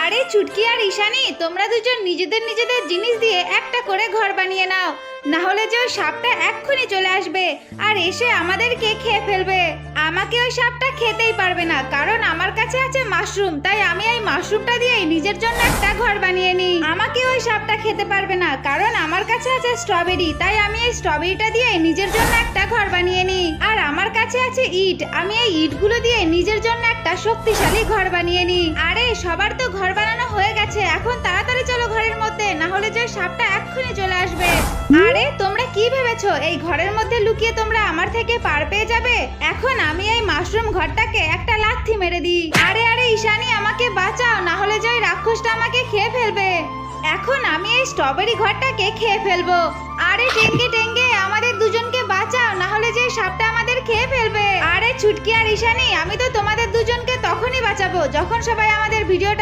আরে চুটকি আর ঈশানী, তোমরা দুজন নিজেদের নিজেদের জিনিস দিয়ে একটা করে ঘর বানিয়ে নাও, না হলে যে ওই সাপটা এক্ষুনি চলে আসবে আর এসে আমাদেরকে খেয়ে ফেলবে। আমাকে ওই সাপটা খেতেই পারবে না, কারণ আমার কাছে আছে মাশরুম, তাই আমি এই মাশরুমটা দিয়েই নিজের জন্য একটা ঘর বানিয়ে নিই। আমাকে ওই সাপটা খেতে পারবে না, কারণ আমার কাছে আছে স্ট্রবেরি, তাই আমি এই স্ট্রবেরিটা দিয়েই নিজের জন্য একটা ঘর বানিয়ে নিই। আর আমার কাছে আছে ইট, আমি এই ইটগুলো দিয়ে নিজের জন্য একটা শক্তিশালী ঘর বানিয়ে নিই। আরে সবার তো ঘর বানানো হয়ে গেছে, এখন তাড়াতাড়ি চলো ঘরের মধ্যে, না হলে যে সাপটা এক্ষুনি চলে আসবে। আরে তোমরা কি ভেবেছো এই ঘরের মধ্যে লুকিয়ে তোমরা আমার থেকে পার পেয়ে যাবে? এখন আমি এই মাশরুম ঘরটাকে একটা লাথি মেরে দিই। আরে আরে ঈশানী, আমাকে বাঁচাও, না হলে যে ওই রাক্ষসটা আমাকে খেয়ে ফেলবে। এখন আমি এই স্ট্রবেরি ঘরটাকে খেয়ে ফেলবো। আরে টেঙ্গে টেঙ্গে, আমাদের দুজনকে বাঁচাও, না হলে যে সাপটা আমাদের খেয়ে ফেলবে। আরে ছুটকি আর ঈশানী, আমি তো তোমাদের দুজনকে তখনই বাঁচাবো যখন সবাই আমাদের ভিডিওটা